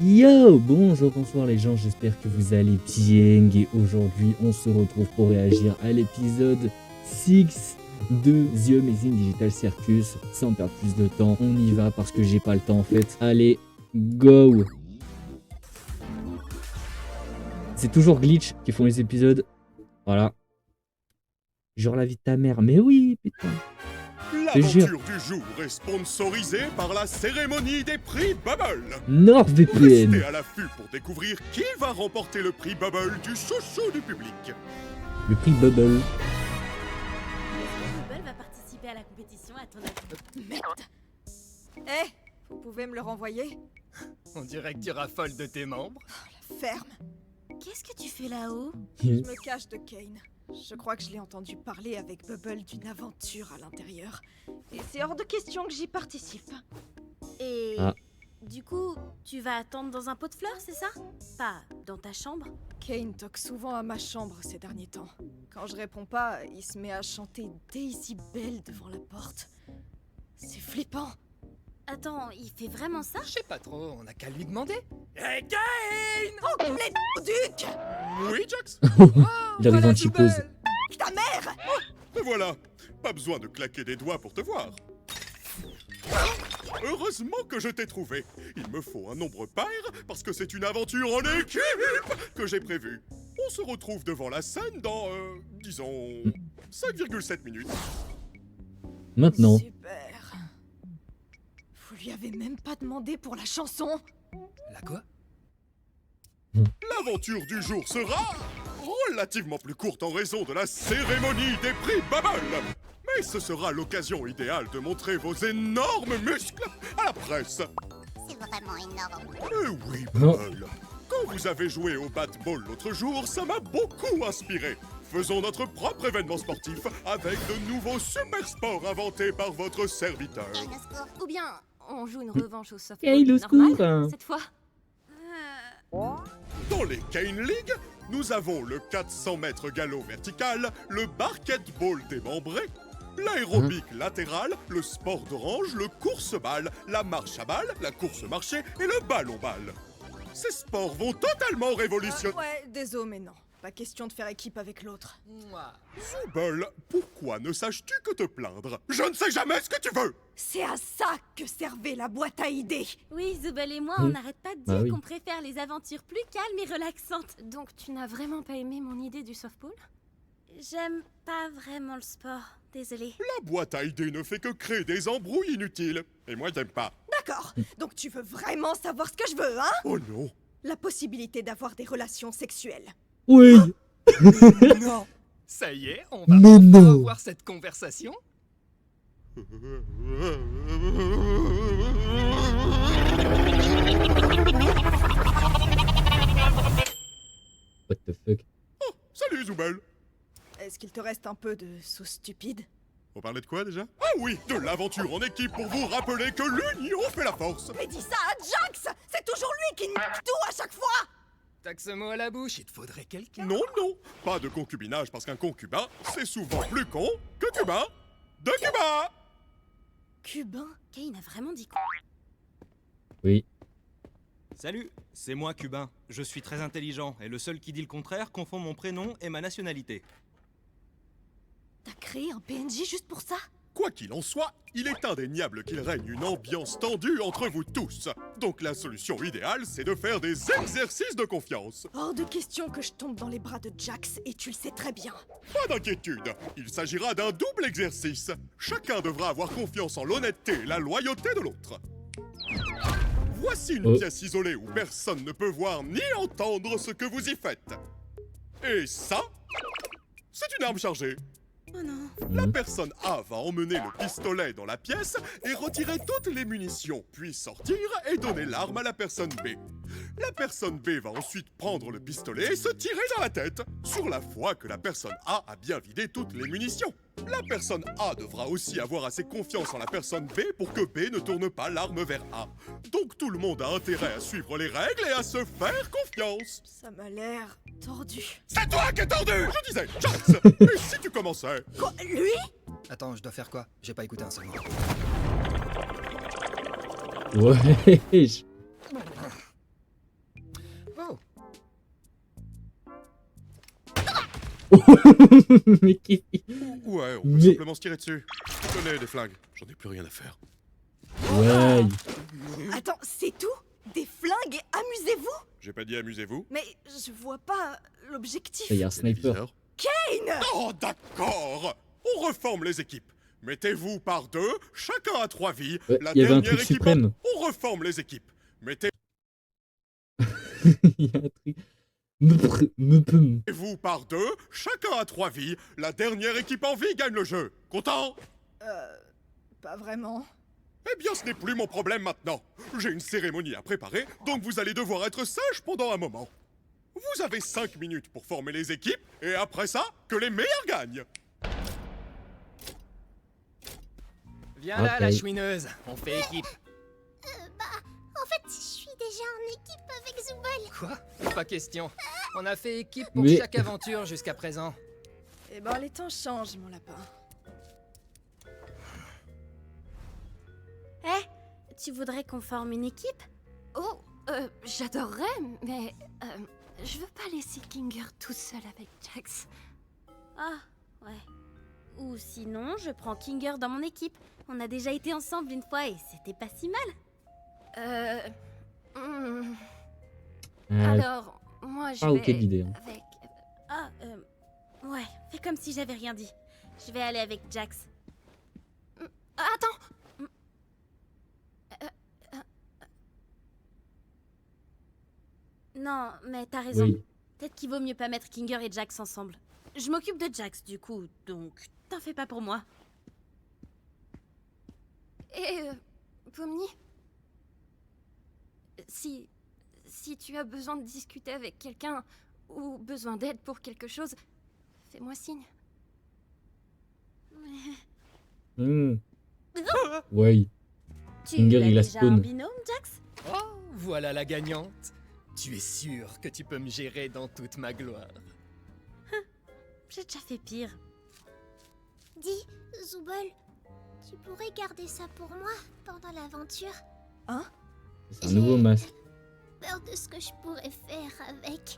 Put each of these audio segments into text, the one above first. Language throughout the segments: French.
Yo, bonjour, bonsoir les gens, j'espère que vous allez bien et aujourd'hui on se retrouve pour réagir à l'épisode 6 de The Amazing Digital Circus. Sans perdre plus de temps, on y va parce que j'ai pas le temps en fait. Allez, go! C'est toujours Glitch qui font les épisodes. Voilà. Genre la vie de ta mère, mais oui, putain. L'aventure du jour est sponsorisée par la cérémonie des prix Bubble. NordVPN. Restez à l'affût pour découvrir qui va remporter le prix Bubble du chouchou du public. Le prix Bubble. Bubble va participer à la compétition à ton avis. Merde. Eh, vous pouvez me le renvoyer? On dirait que tu raffoles de tes membres. La ferme. Qu'est-ce que tu fais là-haut? Je me cache de Kane. Je crois que je l'ai entendu parler avec Bubble d'une aventure à l'intérieur. Et c'est hors de question que j'y participe. Et Ah. du coup, tu vas attendre dans un pot de fleurs, c'est ça? Pas dans ta chambre? Kane toque souvent à ma chambre ces derniers temps. Quand je réponds pas, il se met à chanter Daisy Bell devant la porte. C'est flippant. Attends, il fait vraiment ça? Je sais pas trop, on a qu'à lui demander. Hey Kane! Oh, les duc! Oui, Jax? Il arrive en cheapose. Ta mère! Me voilà. Pas besoin de claquer des doigts pour te voir. Heureusement que je t'ai trouvé. Il me faut un nombre pair parce que c'est une aventure en équipe que j'ai prévue. On se retrouve devant la scène dans, disons, 5,7 minutes. Maintenant. Super. Vous lui avez même pas demandé pour la chanson? La quoi? L'aventure du jour sera relativement plus courte en raison de la cérémonie des prix Bubble. Mais ce sera l'occasion idéale de montrer vos énormes muscles à la presse. C'est vraiment énorme. Oui, Non. Bubble. Quand vous avez joué au bat-ball l'autre jour, ça m'a beaucoup inspiré. Faisons notre propre événement sportif avec de nouveaux super sports inventés par votre serviteur. Et au secours. Ou bien, on joue une revanche au softball Hey, au normal, secours, hein. cette fois? Dans les Kane League, nous avons le 400 mètres galop vertical, le basketball démembré, l'aérobic latéral, le sport d'orange, le course-balle, la marche à balle, la course-marché et le ballon-balle. Ces sports vont totalement révolutionner... Ouais, désolé, mais non. Pas question de faire équipe avec l'autre. Moi. Zubel, pourquoi ne saches-tu que te plaindre? Je ne sais jamais ce que tu veux! C'est à ça que servait la boîte à idées. Oui, Zubel et moi, on n'arrête pas de dire Bah oui. qu'on préfère les aventures plus calmes et relaxantes. Donc tu n'as vraiment pas aimé mon idée du softball? J'aime pas vraiment le sport, désolée. La boîte à idées ne fait que créer des embrouilles inutiles. Et moi, j'aime pas. D'accord. Donc tu veux vraiment savoir ce que je veux, hein? Oh non! La possibilité d'avoir des relations sexuelles. Oui. Non. Ça y est, on va Mais enfin non. avoir cette conversation. What the fuck? Salut, Zubel! Est-ce qu'il te reste un peu de sauce stupide? On parlait de quoi déjà? Ah oui, de l'aventure en équipe pour vous rappeler que l'union fait la force! Mais dis ça à Jax! C'est toujours lui qui nique tout à chaque fois! T'as que ce mot à la bouche, il te faudrait quelqu'un. Non, non, pas de concubinage parce qu'un concubin, c'est souvent plus con que Cubain de Cuba! Cubain? Kane a vraiment dit quoi? Oui. Salut, c'est moi Cubain. Je suis très intelligent et le seul qui dit le contraire confond mon prénom et ma nationalité. T'as créé un PNJ juste pour ça? Quoi qu'il en soit, il est indéniable qu'il règne une ambiance tendue entre vous tous. Donc la solution idéale, c'est de faire des exercices de confiance. Hors de question que je tombe dans les bras de Jax, et tu le sais très bien. Pas d'inquiétude, il s'agira d'un double exercice. Chacun devra avoir confiance en l'honnêteté et la loyauté de l'autre. Voici une pièce isolée où personne ne peut voir ni entendre ce que vous y faites. Et ça, c'est une arme chargée. Oh non. La personne A va emmener le pistolet dans la pièce et retirer toutes les munitions, puis sortir et donner l'arme à la personne B. La personne B va ensuite prendre le pistolet et se tirer dans la tête, sur la foi que la personne A a bien vidé toutes les munitions. La personne A devra aussi avoir assez confiance en la personne B pour que B ne tourne pas l'arme vers A. Donc tout le monde a intérêt à suivre les règles et à se faire confiance. Ça m'a l'air tordu. C'est toi qui es tordu! Je disais, Jax! Et si tu commençais? Quoi? Lui? Attends, je dois faire quoi? J'ai pas écouté un seul mot. Ouais. Oh, Mais qui... Ouais, on peut Mais- simplement se tirer dessus. Tenez, des flingues. J'en ai plus rien à faire. Ouais. Attends, c'est tout? Des flingues et amusez-vous? J'ai pas dit amusez-vous. Mais je vois pas l'objectif. Il y a un C'est sniper. bizarre. Kane! Oh, d'accord. On reforme les équipes. Mettez-vous par deux, chacun a 3 vies. Ouais, La il y avait un dernière truc équipe suprême. On reforme les équipes. Mettez-vous Il y a un truc... Me par deux, chacun a 3 vies. La dernière équipe en vie gagne le jeu. Content? Pas vraiment. Eh bien, ce n'est plus mon problème maintenant. J'ai une cérémonie à préparer, donc vous allez devoir être sage pendant un moment. Vous avez 5 minutes pour former les équipes, et après ça, que les meilleurs gagnent. viens là, la Ok. chouineuse. On fait équipe. En fait, je suis déjà en équipe avec Zubul. Quoi? Pas question. On a fait équipe pour Mais- chaque aventure jusqu'à présent. Eh ben, les temps changent, mon lapin. Eh, tu voudrais qu'on forme une équipe? Oh, j'adorerais, mais je veux pas laisser Kinger tout seul avec Jax. Ah, ouais. Ou sinon, je prends Kinger dans mon équipe. On a déjà été ensemble une fois et c'était pas si mal. Alors, moi je Ah, vais ok, l'idée. Hein. avec... Ah, ouais, fais comme si j'avais rien dit. Je vais aller avec Jax. Attends. Non, mais t'as raison. Oui. Peut-être qu'il vaut mieux pas mettre Kinger et Jax ensemble. Je m'occupe de Jax du coup, donc t'en fais pas pour moi. Et Pomni, si tu as besoin de discuter avec quelqu'un ou besoin d'aide pour quelque chose, fais-moi signe. Hmm. Ouais. Tu Kinger, as il a déjà spawn. un binôme, Jax? Oh, voilà la gagnante. Tu es sûr que tu peux me gérer dans toute ma gloire. J'ai déjà fait pire. Dis, Zubul, tu pourrais garder ça pour moi pendant l'aventure? C'est un nouveau masque. Peur de ce que je pourrais faire avec.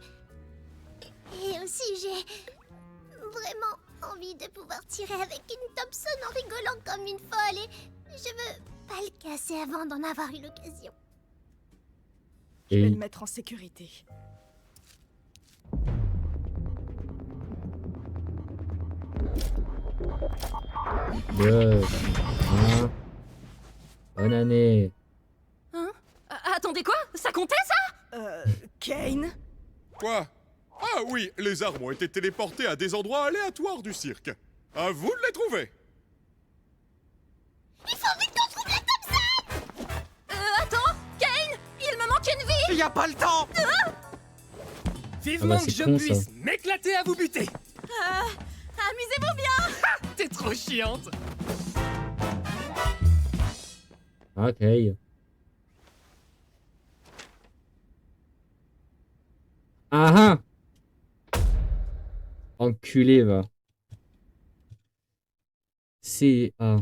Et aussi, j'ai vraiment envie de pouvoir tirer avec une Thompson en rigolant comme une folle et je veux pas le casser avant d'en avoir eu l'occasion. Je vais Et le mettre en sécurité. deux. Un. Bonne année. Attendez quoi? Ça comptait ça? Kane? Quoi? Ah oui, les armes ont été téléportées à des endroits aléatoires du cirque. À vous de les trouver. Attends, Kane, il me manque une vie. Y a pas le temps. Vivement Ah bah, que c'est je con, ça. puisse m'éclater à vous buter. Amusez-vous bien. T'es trop chiante. Ok. Ah ah! Enculé, va. C'est... Ah.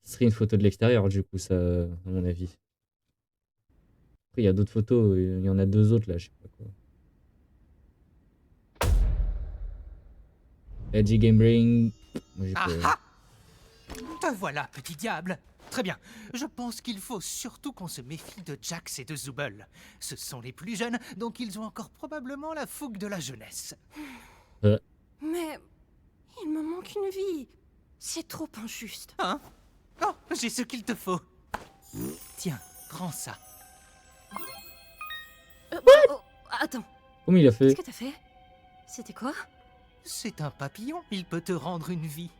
Ce serait une photo de l'extérieur, du coup, ça, à mon avis. Après, il y a d'autres photos. Il y en a deux autres, là, je sais pas quoi. Edgy Game Ring. Moi, j'ai pas... Ah Te voilà, petit diable. Très bien. Je pense qu'il faut surtout qu'on se méfie de Jax et de Zubul. Ce sont les plus jeunes, donc ils ont encore probablement la fougue de la jeunesse. Mais il me manque une vie. C'est trop injuste. Hein? Oh, j'ai ce qu'il te faut. Tiens, prends ça. Attends, Comment il a fait? qu'est-ce que t'as fait? C'était quoi? C'est un papillon, il peut te rendre une vie.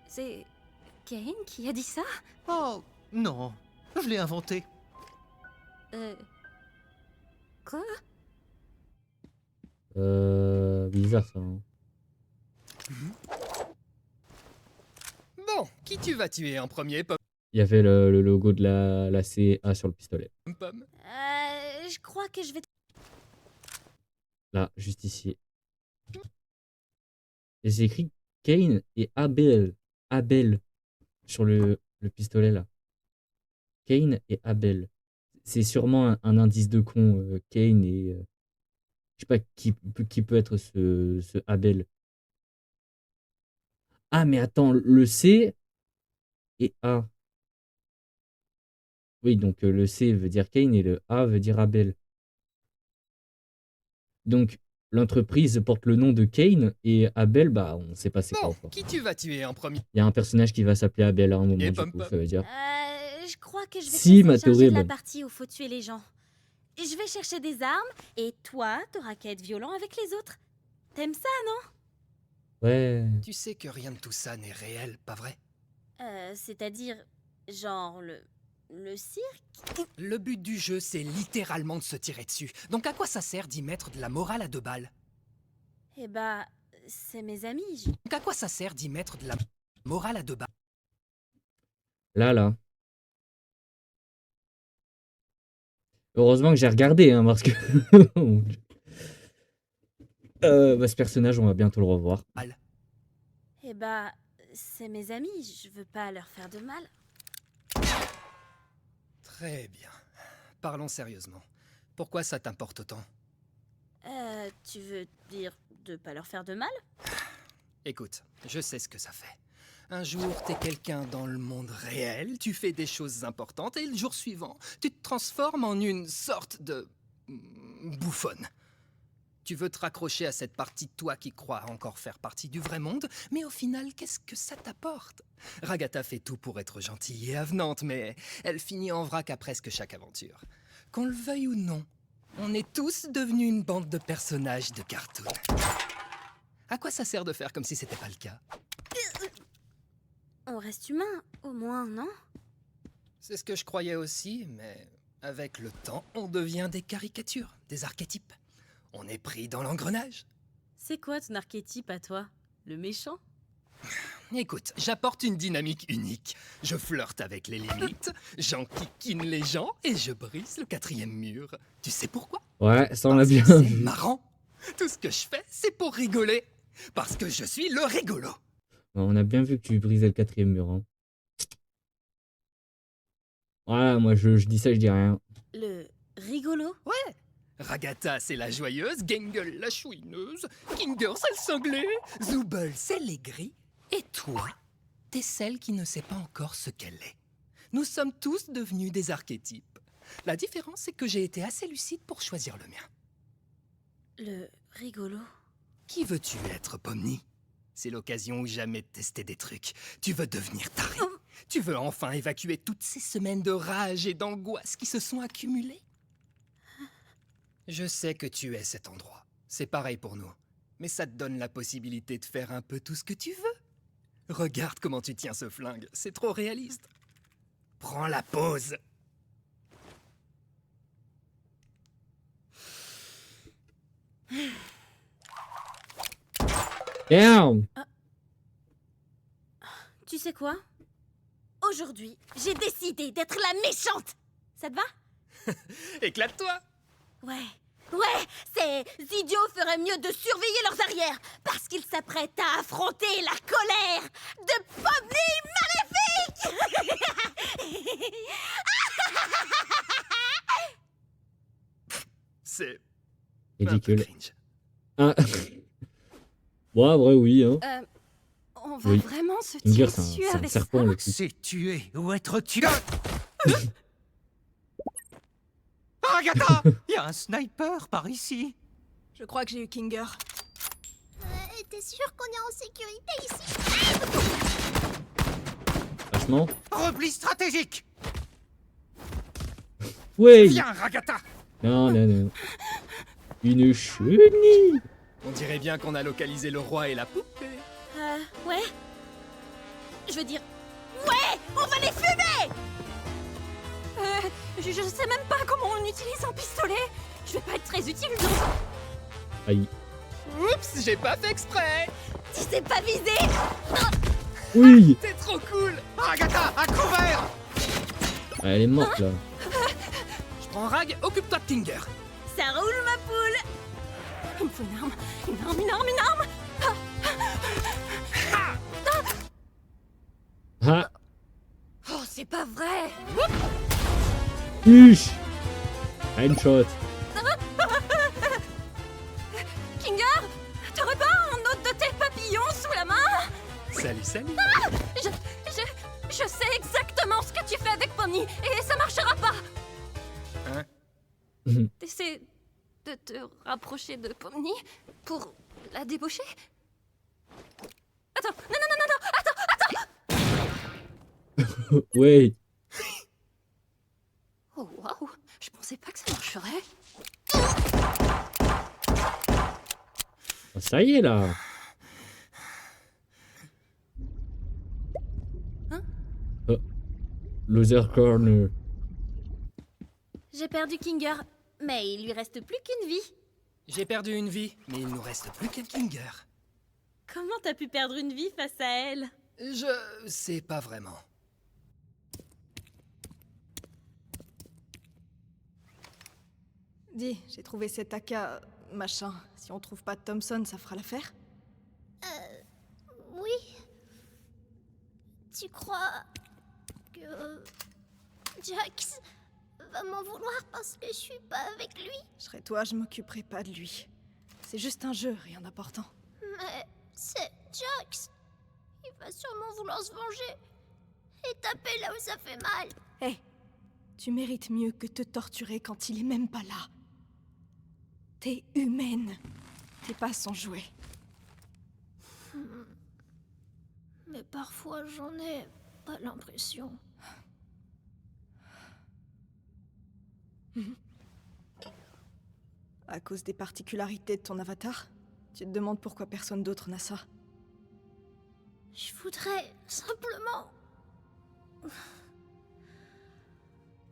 C'est Kane qui a dit ça? Oh, non, je l'ai inventé. Quoi? Bizarre, ça. Hein. Bon, qui tu vas tuer en premier, Il y avait le logo de la CA sur le pistolet. Pomme? Je crois que je vais... Là, juste ici. Et c'est écrit Kane et Abel. Abel. Sur le pistolet, là. Kane et Abel. c'est sûrement un indice de con, Kane et je sais pas qui peut être ce Abel. Ah mais attends, le C et A. Oui, donc le C veut dire Kane et le A veut dire Abel. Donc l'entreprise porte le nom de Kane et Abel, bah on sait pas c'est quoi Bon, encore. qui tu vas tuer en premier? Il y a un personnage qui va s'appeler Abel à un moment Et du Pom coup, Pom. ça veut dire. Je crois que je vais Si, te ma laisser charger de la théorie, partie où faut tuer les gens. Je vais chercher des armes et toi, t'auras qu'à être violent avec les autres. T'aimes ça? Ouais. Tu sais que rien de tout ça n'est réel, pas vrai? C'est-à-dire, genre le cirque? Le but du jeu, c'est littéralement de se tirer dessus. Donc à quoi ça sert d'y mettre de la morale à 2 balles? Eh bah, c'est mes amis. Donc à quoi ça sert d'y mettre de la morale à 2 balles? Là. Heureusement que j'ai regardé, hein, parce que... Mon Dieu. Bah, ce personnage, on va bientôt le revoir. Eh bah, c'est mes amis. Je veux pas leur faire de mal. Très bien. Parlons sérieusement. Pourquoi ça t'importe autant? Tu veux dire de pas leur faire de mal? Écoute, je sais ce que ça fait. Un jour, t'es quelqu'un dans le monde réel, tu fais des choses importantes, et le jour suivant, tu te transformes en une sorte de... bouffonne. Tu veux te raccrocher à cette partie de toi qui croit encore faire partie du vrai monde, mais au final, qu'est-ce que ça t'apporte? Ragatha fait tout pour être gentille et avenante, mais elle finit en vrac à presque chaque aventure. Qu'on le veuille ou non, on est tous devenus une bande de personnages de cartoon. À quoi ça sert de faire comme si c'était pas le cas? On reste humain, au moins, non? C'est ce que je croyais aussi, mais avec le temps, on devient des caricatures, des archétypes. On est pris dans l'engrenage. C'est quoi ton archétype à toi? Le méchant? Écoute, j'apporte une dynamique unique. Je flirte avec les limites, j'enquiquine les gens et je brise le 4e mur. Tu sais pourquoi? Ouais, ça on l'a Parce bien que c'est vu. marrant. Tout ce que je fais, c'est pour rigoler. Parce que je suis le rigolo. On a bien vu que tu brisais le 4e mur. Hein. Voilà, moi je dis ça, je dis rien. Le rigolo? Ouais. Ragatha, c'est la joyeuse, Gengle, la chouineuse, Kinger, c'est le cinglé, Zooble, c'est l'aigri, et toi, t'es celle qui ne sait pas encore ce qu'elle est. Nous sommes tous devenus des archétypes. La différence, c'est que j'ai été assez lucide pour choisir le mien. Le rigolo? Qui veux-tu être, Pomni? C'est l'occasion ou jamais de tester des trucs. Tu veux devenir taré. Tu veux enfin évacuer toutes ces semaines de rage et d'angoisse qui se sont accumulées. Je sais que tu es cet endroit. C'est pareil pour nous. Mais ça te donne la possibilité de faire un peu tout ce que tu veux. Regarde comment tu tiens ce flingue. C'est trop réaliste. Prends la pause. Damn. Tu sais quoi? Aujourd'hui, j'ai décidé d'être la méchante! Ça te va? Éclate-toi. Ouais, ces idiots feraient mieux de surveiller leurs arrières, parce qu'ils s'apprêtent à affronter la colère de Pomni Maléfique! C'est Ridicule. un peu cringe. Ah. Bon, vrai, oui. Hein. On va Oui. vraiment se Kinger, tirer c'est dessus un avec serpent, ça? le truc. C'est tuer ou être tué. Agatha, il y a un sniper par ici. Je crois que j'ai eu Kinger. T'es sûr qu'on est en sécurité ici? Franchement. Repli stratégique. Ouais. Viens, Ragatha. Non. Une chenille. On dirait bien qu'on a localisé le roi et la poupée. Ouais. Je veux dire, ouais, on va les fumer! Je sais même pas comment on utilise un pistolet. Je vais pas être très utile dans... Aïe. Oups, j'ai pas fait exprès. Tu sais pas viser! Oui. T'es trop cool. Agatha, à couvert. Elle est morte là. Je prends Rag, occupe-toi de Kinger. Ça roule, ma poule! Il me faut une arme. Une arme. Ah. Oh, c'est pas vrai. Huche. Headshot. Kinger, t'aurais pas un autre de tes papillons sous la main? Salut, salut. Je sais exactement ce que tu fais avec Pomni et ça marchera pas. Hein? T'essaies de te rapprocher de Pomni pour la débaucher? Attends, non, attends! Ouais. Oh waouh, je pensais pas que ça marcherait. Ah, ça y est là. Hein? Loser corner. J'ai perdu Kinger, mais il lui reste plus qu'une vie. J'ai perdu une vie, mais il nous reste plus qu'un Kinger. Comment t'as pu perdre une vie face à elle? Je sais pas vraiment. Dis, j'ai trouvé cet AK machin. Si on trouve pas Thompson, ça fera l'affaire? Oui. Tu crois que Jax va m'en vouloir parce que je suis pas avec lui? Je serais toi, je m'occuperai pas de lui. C'est juste un jeu, rien d'important. Mais c'est Jax. Il va sûrement vouloir se venger et taper là où ça fait mal. Hé, tu mérites mieux que te torturer quand il est même pas là. T'es humaine. T'es pas son jouet. Mais parfois j'en ai pas l'impression. À cause des particularités de ton avatar? Tu te demandes pourquoi personne d'autre n'a ça? Je voudrais simplement...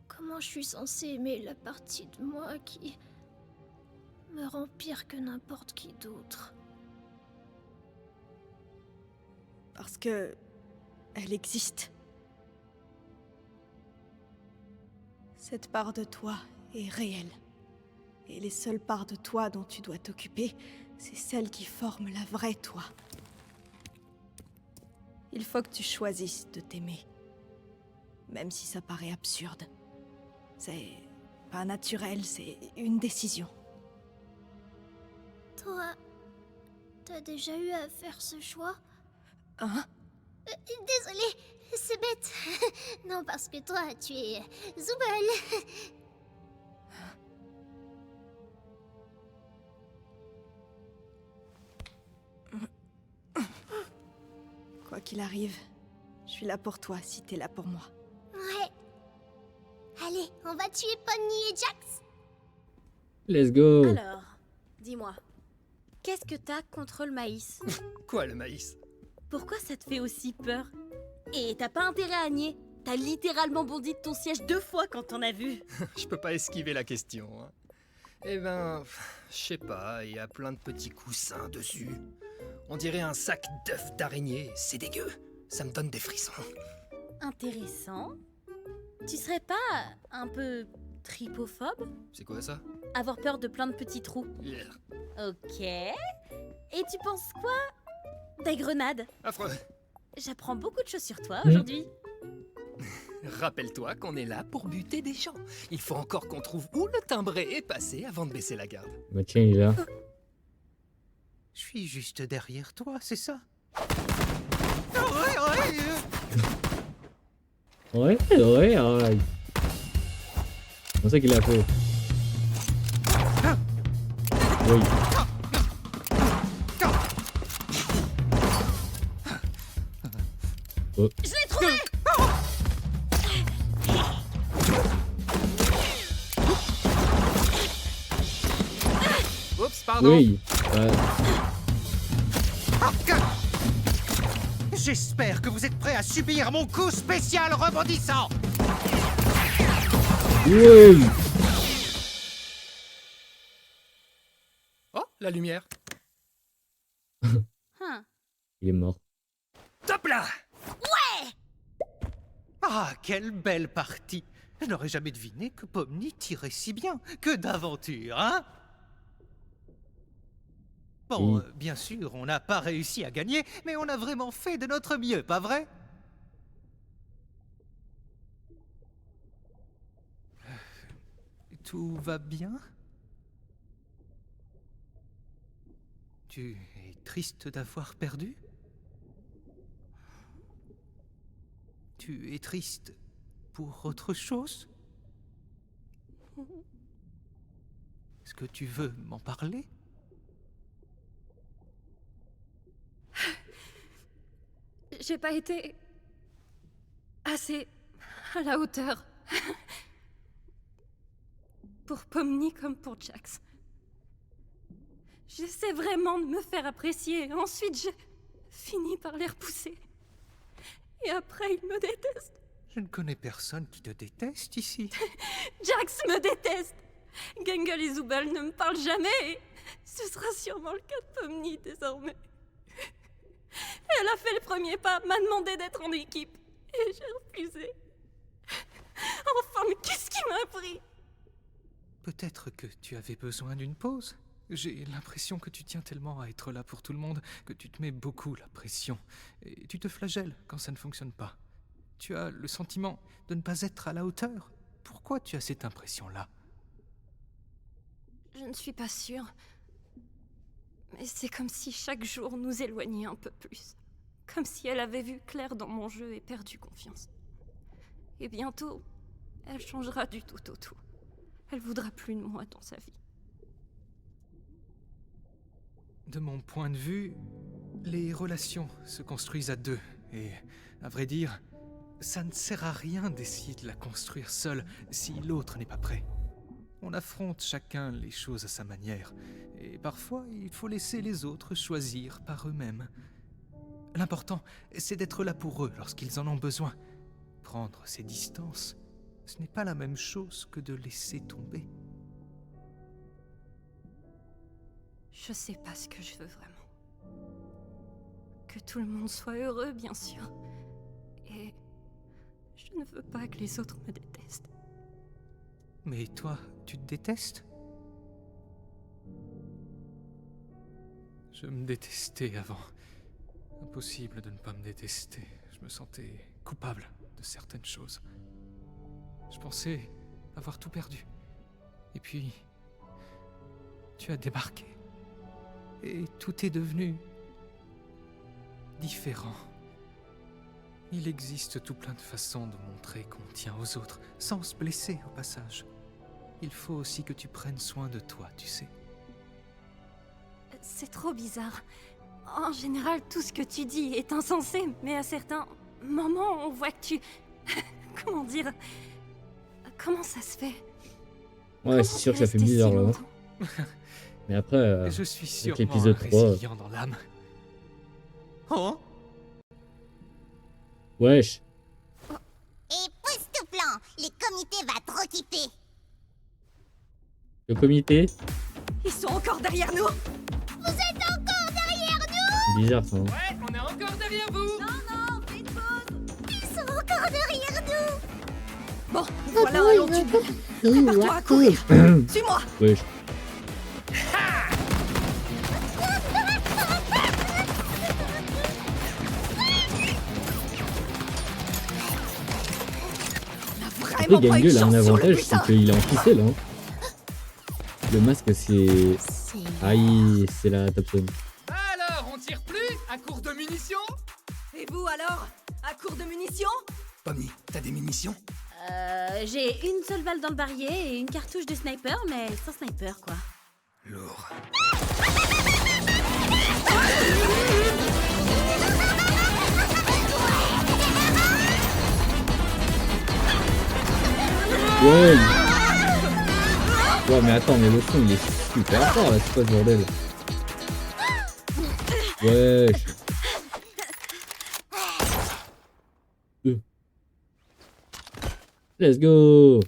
Comment je suis censée aimer la partie de moi qui me rend pire que n'importe qui d'autre? Parce que... elle existe. Cette part de toi est réelle. Et les seules parts de toi dont tu dois t'occuper, c'est celles qui forment la vraie toi. Il faut que tu choisisses de t'aimer. Même si ça paraît absurde. C'est pas naturel, c'est une décision. Toi, t'as déjà eu à faire ce choix? Hein? Désolée, c'est bête. Non, parce que toi, tu es Zooble. Quoi qu'il arrive, je suis là pour toi si t'es là pour moi. Ouais. Allez, on va tuer Pomni et Jax. Let's go. Alors, dis-moi, qu'est-ce que t'as contre le maïs? Quoi, le maïs? Pourquoi ça te fait aussi peur? Et t'as pas intérêt à nier. T'as littéralement bondi de ton siège 2 fois quand t'en as vu. Je peux pas esquiver la question. Hein. Eh ben, je sais pas, il y a plein de petits coussins dessus. On dirait un sac d'œufs d'araignée, c'est dégueu. Ça me donne des frissons. Intéressant. Tu serais pas un peu tripophobe? C'est quoi ça? Avoir peur de plein de petits trous. Yeah. Ok. Et tu penses quoi des grenades? Affreux. J'apprends beaucoup de choses sur toi aujourd'hui. Rappelle-toi qu'on est là pour buter des gens. Il faut encore qu'on trouve où le timbré est passé avant de baisser la garde. Bah tiens, il est là. Je suis juste derrière toi, c'est ça? Ouais, ouais. C'est pour ça qu'il a fait. Oui. Oh. Je l'ai trouvé! Oups, pardon. Oui. J'espère que vous êtes prêts à subir mon coup spécial rebondissant. Oui. Oh, la lumière. Il est mort. Top là! Ah, quelle belle partie. Je n'aurais jamais deviné que Pomni tirait si bien. Que d'aventure, hein? Bon, Oui. bien sûr, on n'a pas réussi à gagner, mais on a vraiment fait de notre mieux, pas vrai? Tout va bien? Tu es triste d'avoir perdu? Tu es triste pour autre chose? Est-ce que tu veux m'en parler? J'ai pas été assez à la hauteur. Pour Pomni comme pour Jax. J'essaie vraiment de me faire apprécier. Ensuite, j'ai fini par les repousser. Et après, ils me détestent. Je ne connais personne qui te déteste ici. Jax me déteste. Gangle et Zubel ne me parlent jamais. Et ce sera sûrement le cas de Pomni désormais. Elle a fait le premier pas, m'a demandé d'être en équipe. Et j'ai refusé. Enfin, mais qu'est-ce qui m'a pris? Peut-être que tu avais besoin d'une pause. J'ai l'impression que tu tiens tellement à être là pour tout le monde que tu te mets beaucoup la pression. Et tu te flagelles quand ça ne fonctionne pas. Tu as le sentiment de ne pas être à la hauteur. Pourquoi tu as cette impression-là? Je ne suis pas sûre. Mais c'est comme si chaque jour nous éloignait un peu plus. Comme si elle avait vu clair dans mon jeu et perdu confiance. Et bientôt, elle changera du tout au tout. Elle voudra plus de moi dans sa vie. De mon point de vue, les relations se construisent à deux. Et, à vrai dire, ça ne sert à rien d'essayer de la construire seul si l'autre n'est pas prêt. On affronte chacun les choses à sa manière. Et parfois, il faut laisser les autres choisir par eux-mêmes. L'important, c'est d'être là pour eux lorsqu'ils en ont besoin. Prendre ses distances, ce n'est pas la même chose que de laisser tomber. Je sais pas ce que je veux vraiment. Que tout le monde soit heureux, bien sûr. Et je ne veux pas que les autres me détestent. Mais toi, tu te détestes? Je me détestais avant. Impossible de ne pas me détester. Je me sentais coupable de certaines choses. Je pensais avoir tout perdu. Et puis, tu as débarqué. Et tout est devenu différent. Il existe tout plein de façons de montrer qu'on tient aux autres, sans se blesser au passage. Il faut aussi que tu prennes soin de toi, tu sais. C'est trop bizarre. En général, tout ce que tu dis est insensé, mais à certains moments, on voit que tu... Comment dire? Comment ça se fait? Ouais, c'est sûr que ça fait bizarre là. Mais après, je suis avec sûrement l'épisode 3. résilient dans l'âme. Oh? Wesh. Et pousse tout plan, les comités va trop kiffer. Le comité? Ils sont encore derrière nous. Vous êtes encore derrière nous? C'est bizarre ça. Hein. Ouais, on est encore derrière vous. Non, fais une pause. Ils sont encore derrière nous. Bon, voilà un long tunnel. Prépare-toi à courir. Suis-moi. Wesh. Après, Gangue a un avantage, c'est qu'il est en ficelle. Hein. Le masque, c'est... Aïe, c'est la Thompson. Alors, on tire plus à court de munitions? Et vous alors? À court de munitions? Pomni, t'as des munitions? J'ai une seule balle dans le barillet et une cartouche de sniper, mais sans sniper, quoi. Lourd. Ouais. Ouais, mais attends, mais le son, il est super fort, là, c'est quoi ce bordel? Wesh. Let's go.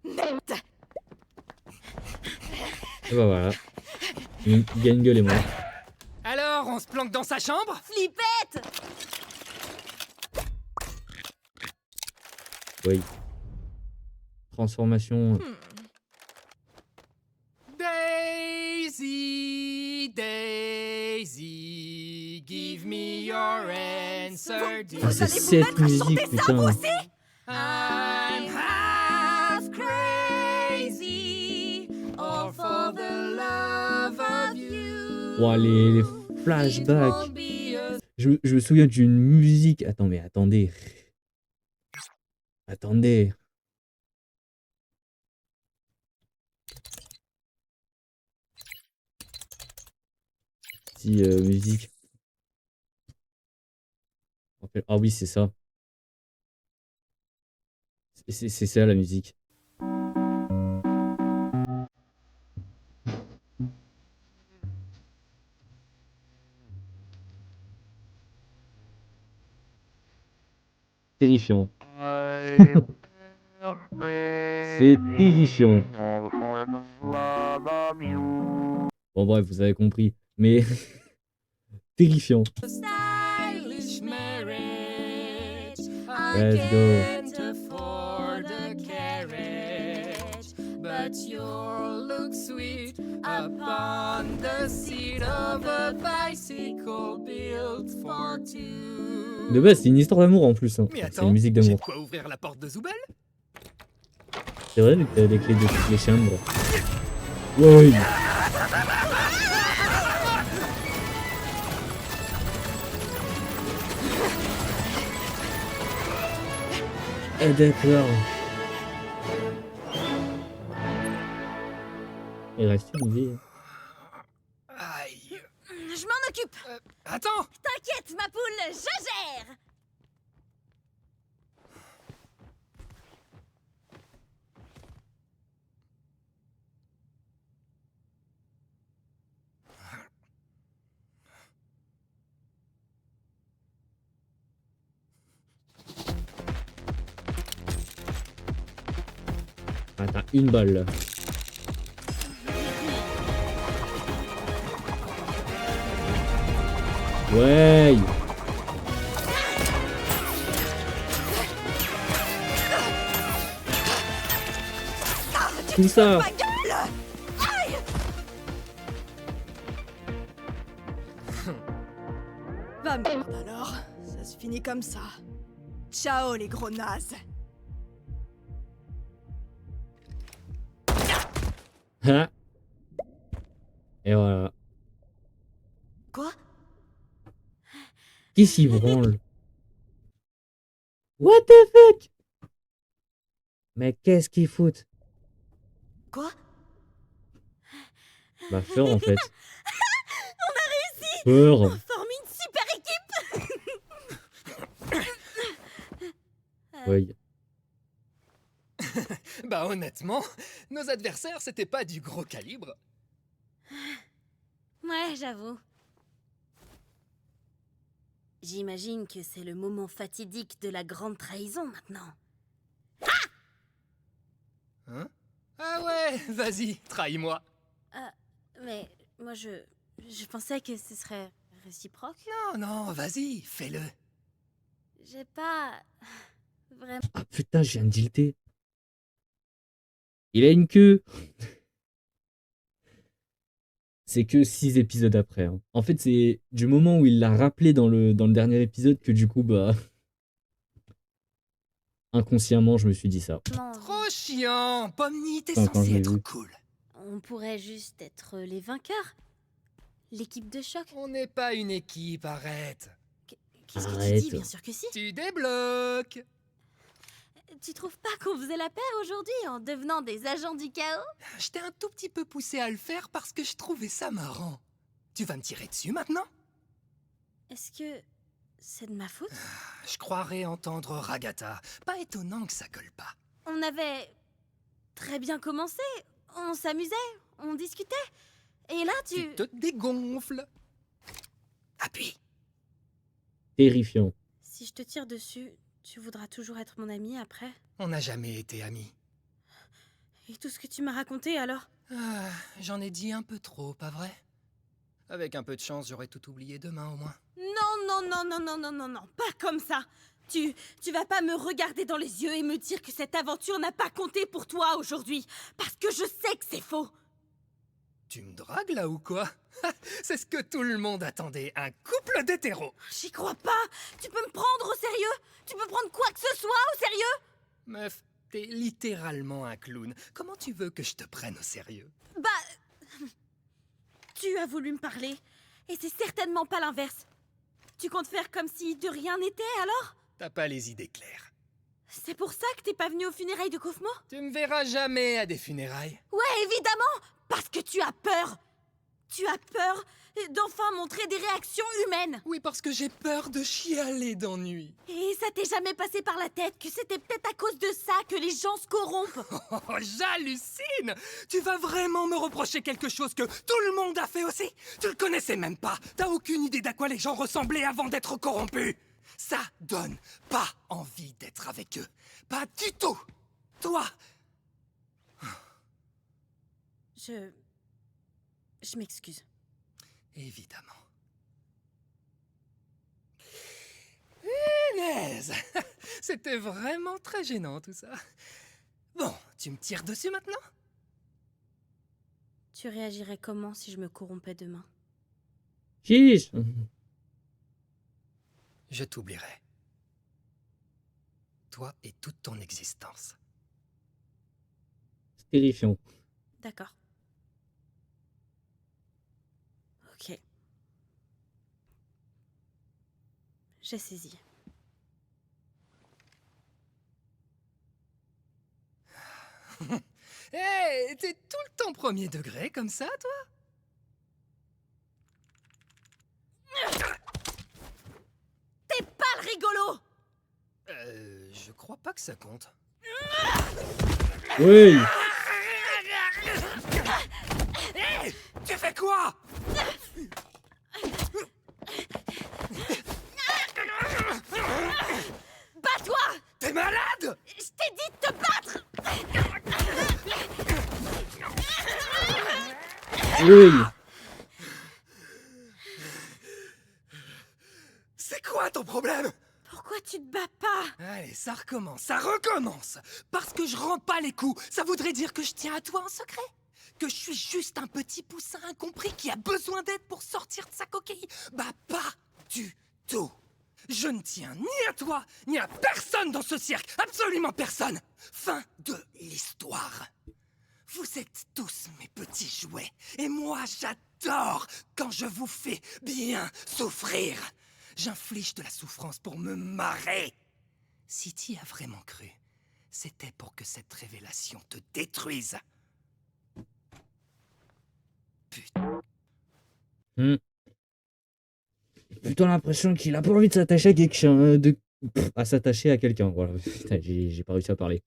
Et bah voilà. Gangue est mort. Alors, on se planque dans sa chambre? Flippette! Oui. Transformation. Daisy, Daisy, give me your answer, dear. Ah, c'est cette musique, putain. I'm half crazy. Oh, les flashbacks. Je me souviens d'une musique. Attends, mais attendez. Attendez. Si, musique. Ah oui, c'est ça. C'est ça la musique. Terrifiant. C'est terrifiant. Bon bref, vous avez compris. Mais terrifiant. Stylish marriage. Let's go. Can't afford a carriage, but you'll look sweet upon the seat of a bicycle built for two. De base, c'est une histoire d'amour en plus. Hein. Mais C'est attends, une musique j'ai d'amour. de quoi ouvrir la porte de Zoubel? C'est vrai, vu que t'as les clés de toutes les chambres. Ouais. Eh d'accord. Il reste une vie. Aïe. Je m'en occupe. Attends. T'inquiète, ma poule, je gère. Ah, t'as une balle là. Ouais. Tout ça. Va merde alors, ça se finit comme ça. Ciao les gros nazes. Ah. Et voilà. Quoi? Qui s'y branle? What the fuck? Mais qu'est-ce qu'ils foutent? Quoi? Bah peur en fait. On a réussi! Peur. On forme une super équipe! Ouais. Bah honnêtement, nos adversaires c'était pas du gros calibre. Ouais, j'avoue. J'imagine que c'est le moment fatidique de la grande trahison maintenant. Hein? Ah ouais, vas-y, trahis-moi. Mais moi je pensais que ce serait réciproque. Non, non, vas-y, fais-le. J'ai pas vraiment. Ah putain, je viens de tilter. Il a une queue. C'est que 6 épisodes après. Hein. En fait, c'est du moment où il l'a rappelé dans le dernier épisode que du coup, bah... Inconsciemment, je me suis dit ça. Trop chiant, Pomni, t'es Enfin, quand je censé l'ai être vu. cool. On pourrait juste être les vainqueurs. L'équipe de choc. On n'est pas une équipe, arrête. Qu'est-ce que tu Arrête. dis? Bien sûr que si. Tu débloques. Tu trouves pas qu'on faisait la paire aujourd'hui en devenant des agents du chaos? Je t'ai un tout petit peu poussé à le faire parce que je trouvais ça marrant. Tu vas me tirer dessus maintenant? Est-ce que c'est de ma faute? Je croirais entendre Ragata. Pas étonnant que ça colle pas. On avait très bien commencé. On s'amusait, on discutait. Et là, Tu te dégonfles. Appuie. Terrifiant. Si je te tire dessus, tu voudras toujours être mon ami après? On n'a jamais été amis. Et tout ce que tu m'as raconté alors? Ah, j'en ai dit un peu trop, pas vrai? Avec un peu de chance, j'aurais tout oublié demain au moins. Non, pas comme ça. Tu vas pas me regarder dans les yeux et me dire que cette aventure n'a pas compté pour toi aujourd'hui. Parce que je sais que c'est faux. Tu me dragues là ou quoi? C'est ce que tout le monde attendait, un couple d'hétéros. J'y crois pas. Tu peux me prendre au sérieux? Tu peux prendre quoi que ce soit au sérieux? Meuf, t'es littéralement un clown. Comment tu veux que je te prenne au sérieux? Bah... Tu as voulu me parler, et c'est certainement pas l'inverse. Tu comptes faire comme si de rien n'était, alors? T'as pas les idées claires. C'est pour ça que t'es pas venu aux funérailles de Kaufmo? Tu me verras jamais à des funérailles. Ouais, évidemment! Parce que tu as peur! Tu as peur d'enfin montrer des réactions humaines! Oui, parce que j'ai peur de chialer d'ennui. Et ça t'est jamais passé par la tête que c'était peut-être à cause de ça que les gens se corrompent? Oh, j'hallucine! Tu vas vraiment me reprocher quelque chose que tout le monde a fait aussi? Tu le connaissais même pas. T'as aucune idée d'à quoi les gens ressemblaient avant d'être corrompus. Ça donne pas envie d'être avec eux. Pas du tout. Toi. Je m'excuse. Évidemment. Punaise! C'était vraiment très gênant tout ça. Bon, tu me tires dessus maintenant? Tu réagirais comment si je me corrompais demain? Chiche. Je t'oublierai. Toi et toute ton existence. C'est terrifiant. D'accord. Ok. J'ai saisi. Hé, t'es tout le temps premier degré comme ça, toi? T'es pas le rigolo! Je crois pas que ça compte. Oui. Hé, tu fais quoi? Bats-toi! T'es malade? Je t'ai dit de te battre! Oui. C'est quoi ton problème? Pourquoi tu te bats pas? Allez, ça recommence, ça recommence. Parce que je rends pas les coups, ça voudrait dire que je tiens à toi en secret? Que je suis juste un petit poussin incompris qui a besoin d'aide pour sortir de sa coquille? Bah pas du tout. Je ne tiens ni à toi, ni à personne dans ce cirque. Absolument personne. Fin de l'histoire. Vous êtes tous mes petits jouets. Et moi, j'adore quand je vous fais bien souffrir. J'inflige de la souffrance pour me marrer. Si t'y as vraiment cru, c'était pour que cette révélation te détruise. Putain. Plutôt l'impression qu'il a pas envie de s'attacher à quelqu'un, à s'attacher à quelqu'un. Voilà. Putain, j'ai pas réussi à parler.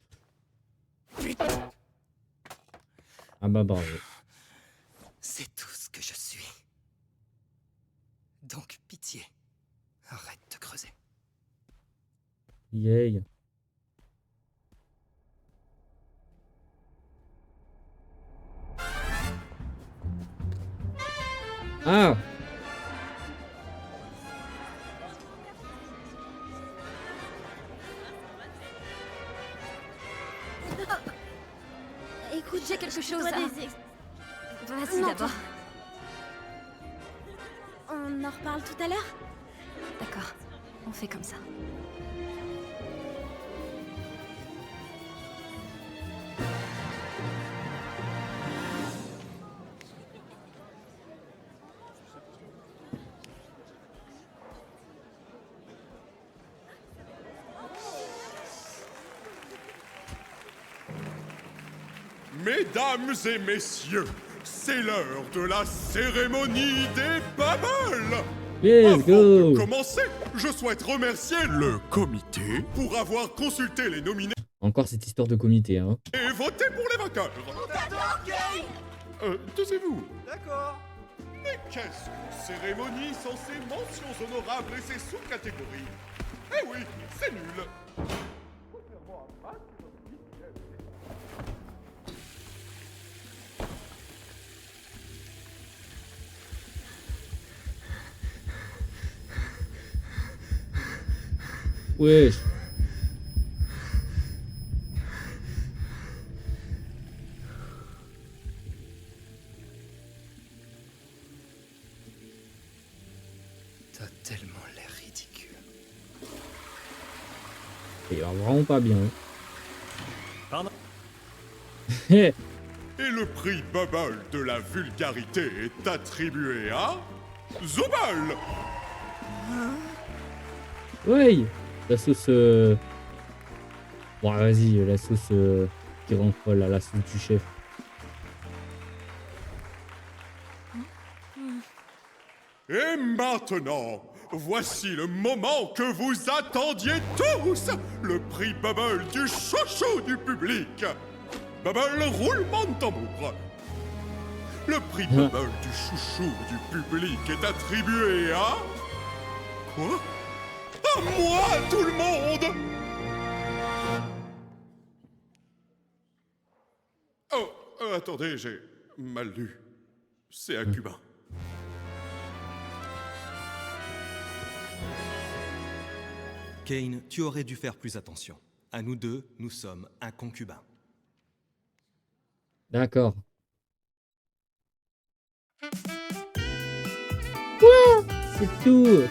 Putain. Ah bah bravo. C'est tout ce que je suis. Donc pitié, arrête de creuser. Yay. Ah. Écoute, j'ai quelque chose Toi, à... Vas-y Non, d'abord. On en reparle tout à l'heure? D'accord, on fait comme ça. Mesdames et messieurs, c'est l'heure de la cérémonie des Bubbles. Let's Avant go. de commencer, je souhaite remercier le comité pour avoir consulté les nominés Encore cette histoire de comité, hein. et voté pour les vainqueurs. Taisez-vous. D'accord. Mais qu'est-ce qu'une cérémonie sans ses mentions honorables et ses sous-catégories? Eh oui, c'est nul. Wesh. T'as tellement l'air ridicule. Il va vraiment pas bien. Hein. Pardon. Et le prix Bubble de la vulgarité est attribué à... Zobal. Ouais, la sauce... Bon, vas-y, la sauce qui rend folle, là, la sauce du chef. Et maintenant, voici le moment que vous attendiez tous, le prix Bubble du chouchou du public. Bubble, roulement de tambour. Le prix Bubble du chouchou du public est attribué à... Quoi? À moi, tout le monde! Oh, attendez, j'ai mal lu. C'est à Cubain. Kane, tu aurais dû faire plus attention. À nous deux, nous sommes un concubin. D'accord. Quoi? C'est tout.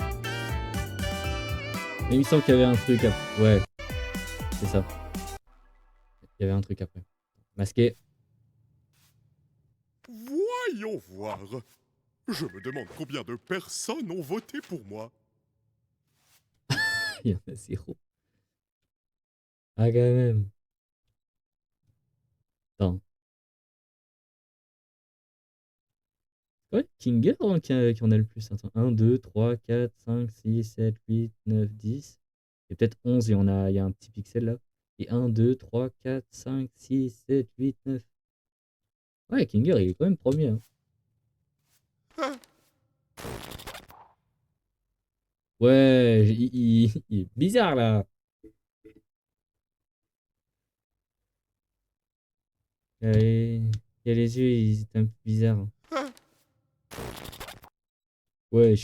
Mais il me semble qu'il y avait un truc après. Ouais. C'est ça. Il y avait un truc après. Masqué. Voyons voir. Je me demande combien de personnes ont voté pour moi. Il y en a 0. Ah, quand même. Attends. Ouais, Kinger hein, qui en a le plus. Attends. 1, 2, 3, 4, 5, 6, 7, 8, 9, 10. Et peut-être 11, il y a un petit pixel là. Et 1, 2, 3, 4, 5, 6, 7, 8, 9. Ouais, Kinger, il est quand même premier. Hein. Ouais, il est bizarre là. Il y a les yeux, ils étaient un peu bizarres. Ouais,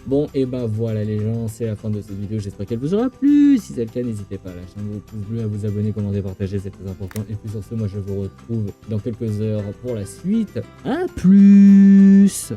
Bon, et bah voilà les gens, c'est la fin de cette vidéo. J'espère qu'elle vous aura plu. Si c'est le cas, n'hésitez pas à lâcher un gros pouce bleu, à vous abonner, commenter, partager, c'est très important. Et puis sur ce, moi je vous retrouve dans quelques heures pour la suite. A plus!